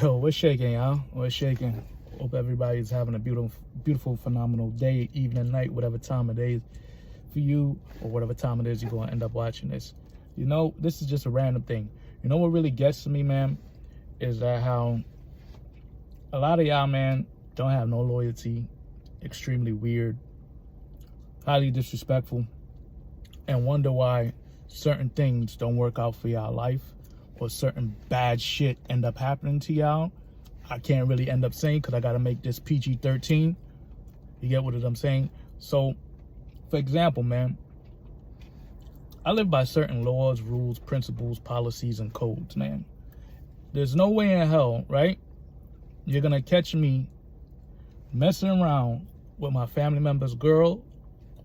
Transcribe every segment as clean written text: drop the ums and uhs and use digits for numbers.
Yo, what's shaking, y'all? What's shaking? Hope everybody's having a beautiful, phenomenal day, evening, night, whatever time of day for you, or whatever time it is you're gonna end up watching this. You know, this is just a random thing. You know what really gets to me, man, is that how a lot of y'all, man, don't have no loyalty, extremely weird, highly disrespectful, and wonder why certain things don't work out for y'all life, or certain bad shit end up happening to y'all. I can't really end up saying because I got to make this PG-13. You get what I'm saying? So, for example, man, I live by certain laws, rules, principles, policies, and codes, man. There's no way in hell, right, you're going to catch me messing around with my family member's girl,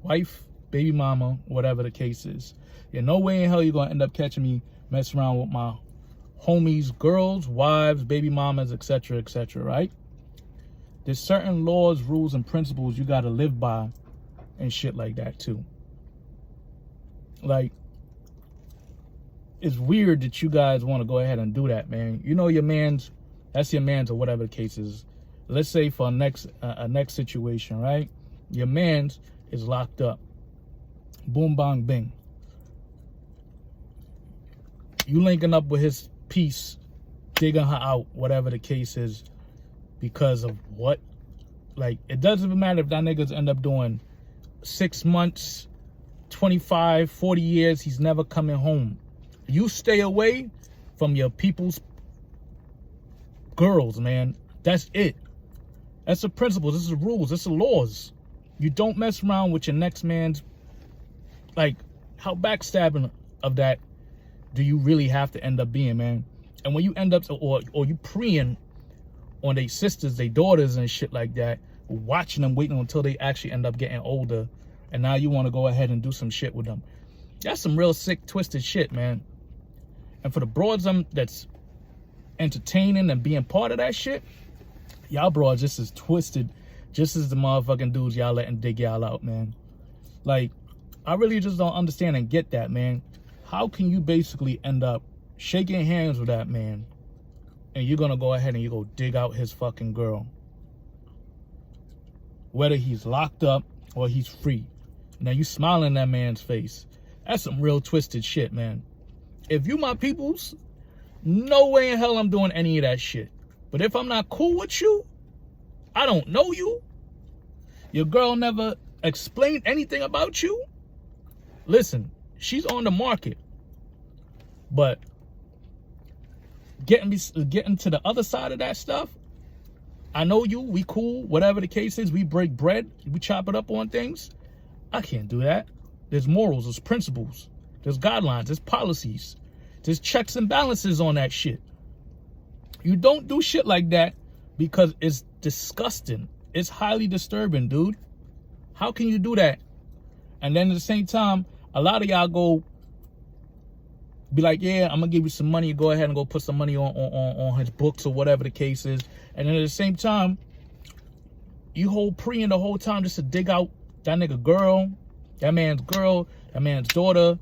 wife, baby mama, whatever the case is. There's no way in hell you're going to end up catching me messing around with my homies, girls, wives, baby mamas, etc., right? There's certain laws, rules, and principles you got to live by and shit like that, too. Like, it's weird that you guys want to go ahead and do that, man. You know your man's, that's your man's or whatever the case is. Let's say for a next situation, right? Your man's is locked up. Boom, bang, bing. You linking up with his piece, digging her out, whatever the case is, because of what? Like, it doesn't even matter if that niggas end up doing 6 months, 25, 40 years, he's never coming home. You stay away from your people's girls, man. That's it. That's the principles. This is the rules. This is the laws. You don't mess around with your next man's. Like, how backstabbing of that do you really have to end up being, man? And when you end up, or you preying on their sisters, their daughters and shit like that, watching them, waiting until they actually end up getting older, and now you want to go ahead and do some shit with them. That's some real sick, twisted shit, man. And for the broads that's entertaining and being part of that shit, y'all broads just as twisted, just as the motherfucking dudes y'all letting dig y'all out, man. Like, I really just don't understand and get that, man. How can you basically end up shaking hands with that man and you're gonna go ahead and you go dig out his fucking girl, whether he's locked up or he's free? Now you smiling in that man's face. That's some real twisted shit, man. If you my peoples, no way in hell I'm doing any of that shit. But if I'm not cool with you, I don't know you, your girl never explained anything about you, listen, she's on the market. But getting to the other side of that stuff, I know you, we cool, whatever the case is, we break bread, we chop it up on things. I can't do that. There's morals, there's principles, there's guidelines, there's policies, there's checks and balances on that shit. You don't do shit like that because it's disgusting. It's highly disturbing, dude. How can you do that? And then at the same time, a lot of y'all go be like, yeah, I'm gonna give you some money, go ahead and go put some money on his books or whatever the case is. And then at the same time, you hold preying the whole time just to dig out that nigga girl, that man's daughter,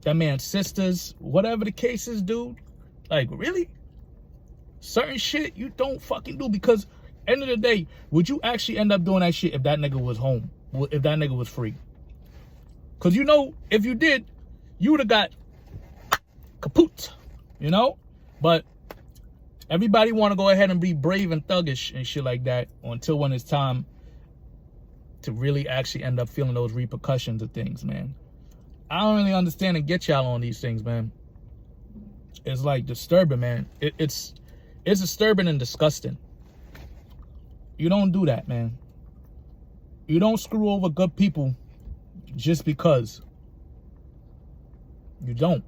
that man's sisters, whatever the case is, dude. Like, really? Certain shit you don't fucking do, because end of the day, would you actually end up doing that shit if that nigga was home, if that nigga was free? Because you know, if you did, you would have got kaput, you know? But everybody want to go ahead and be brave and thuggish and shit like that until when it's time to really actually end up feeling those repercussions of things, man. I don't really understand and get y'all on these things, man. It's like disturbing, man. It's disturbing and disgusting. You don't do that, man. You don't screw over good people just because. You don't.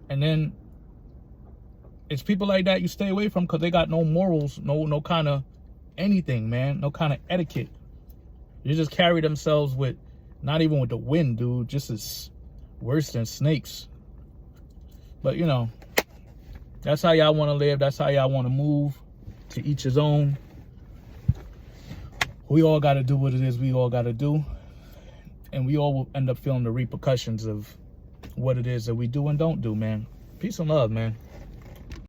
And then it's people like that you stay away from because they got no morals, no kind of anything, man. No kind of etiquette. You just carry themselves with, not even with the wind, dude. Just as worse than snakes. But, you know, that's how y'all want to live. That's how y'all want to move. To each his own. We all got to do what it is we all got to do. And we all will end up feeling the repercussions of what it is that we do and don't do, man. Peace and love, man.